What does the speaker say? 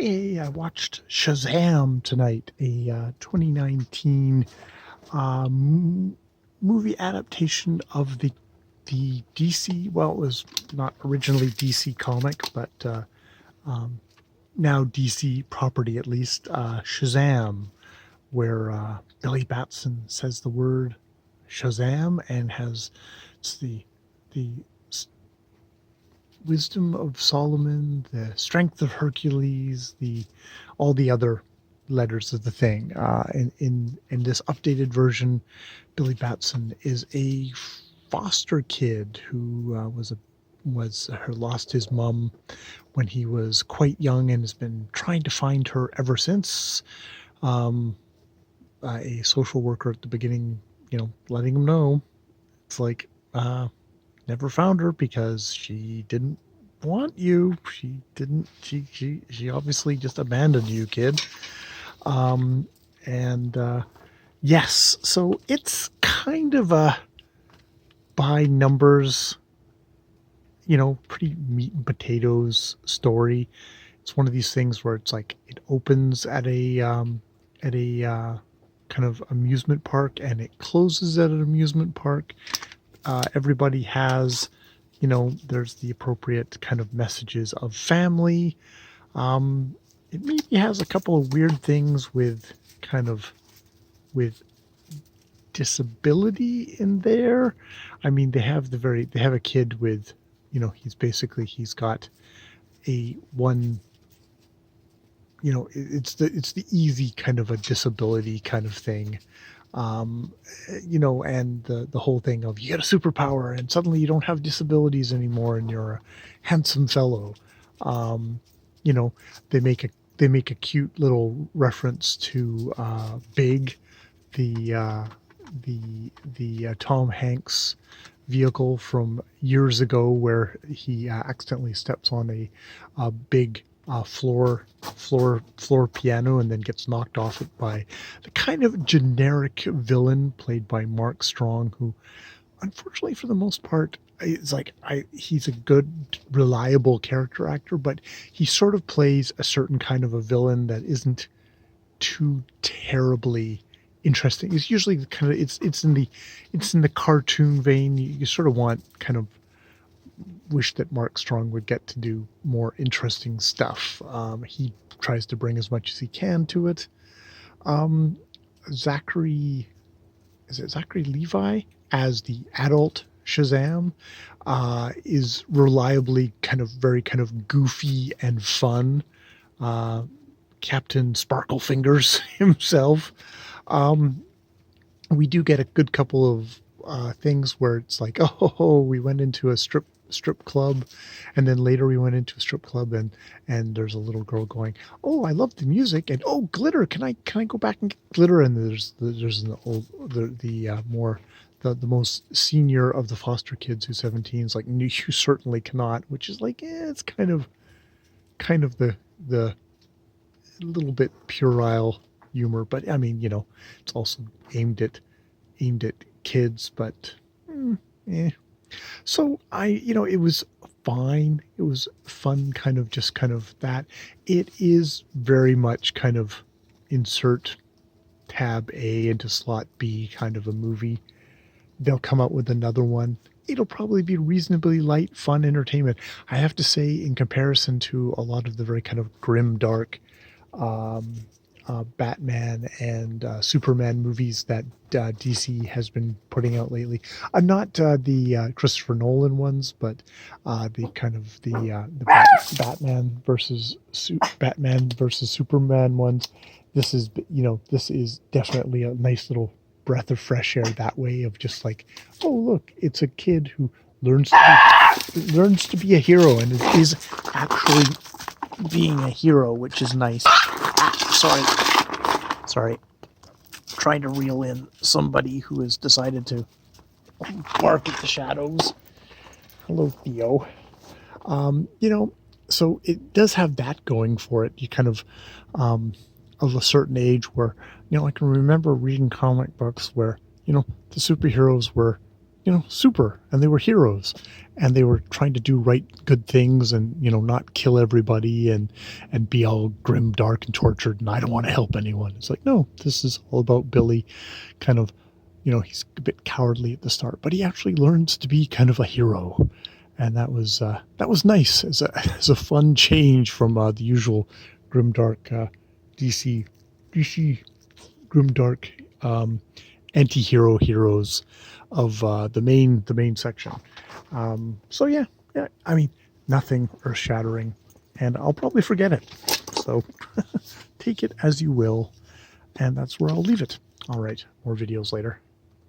Hey, I watched Shazam tonight, a 2019 movie adaptation of the DC. Well, it was not originally DC comic, but now DC property at least. Shazam, where Billy Batson says the word Shazam and has it's the wisdom of Solomon, the strength of Hercules, the all the other letters of the thing. In this updated version, Billy Batson is a foster kid who lost his mom when he was quite young and has been trying to find her ever since. Um, a social worker at the beginning, letting him know it's like never found her because she didn't want you. She didn't. She obviously just abandoned you, kid. And yes, so it's kind of a by numbers, pretty meat and potatoes story. It's one of these things where it's like it opens at a kind of amusement park and it closes at an amusement park. Everybody has, there's the appropriate kind of messages of family. It maybe has a couple of weird things with kind of with disability in there. I mean, they have a kid with, he's got a one, it's the easy kind of a disability kind of thing. um, and the whole thing of you get a superpower and suddenly you don't have disabilities anymore and you're a handsome fellow. Um, you know, they make a cute little reference to Big, the Tom Hanks vehicle from years ago where he accidentally steps on a big floor piano and then gets knocked off it by the kind of generic villain played by Mark Strong, who unfortunately for the most part it's like he's a good reliable character actor, but he sort of plays a certain kind of a villain that isn't too terribly interesting. It's usually kind of it's in the cartoon vein. You sort of want kind of wish that Mark Strong would get to do more interesting stuff. He tries to bring as much as he can to it. Um, Zachary, is it Zachary Levi as the adult Shazam? Is reliably kind of very kind of goofy and fun. Uh, Captain Sparkle Fingers himself. Um, we do get a good couple of things where it's like, oh, we went into a strip club, and then later we went into a strip club, and there's a little girl going, oh, I love the music, and oh, glitter, can I go back and get glitter? And there's an old the more the most senior of the foster kids who's 17 is like, no, you certainly cannot, which is like, it's kind of the little bit puerile humor, but I mean, it's also aimed at kids, but eh. So it was fine. It was fun, kind of that. It is very much kind of insert tab A into slot B kind of a movie. They'll come out with another one. It'll probably be reasonably light, fun entertainment. I have to say, in comparison to a lot of the very kind of grim, dark um, Batman and Superman movies that DC has been putting out lately. Not the Christopher Nolan ones, but the kind of Batman versus Superman ones. This is definitely a nice little breath of fresh air that way of just like, oh look, it's a kid who learns to be a hero and is actually being a hero, which is nice. Sorry. Trying to reel in somebody who has decided to bark at the shadows. Hello, Theo. So it does have that going for it. You kind of a certain age where, I can remember reading comic books where, the superheroes were, super, and they were heroes, and they were trying to do good things, and not kill everybody, and be all grim, dark, and tortured. And I don't want to help anyone. It's like, no, this is all about Billy. Kind of, he's a bit cowardly at the start, but he actually learns to be kind of a hero, and that was nice as as a fun change from the usual grimdark DC grimdark anti-hero heroes of the main section. So yeah, I mean, nothing earth-shattering, and I'll probably forget it. So take it as you will, and that's where I'll leave it. All right, more videos later.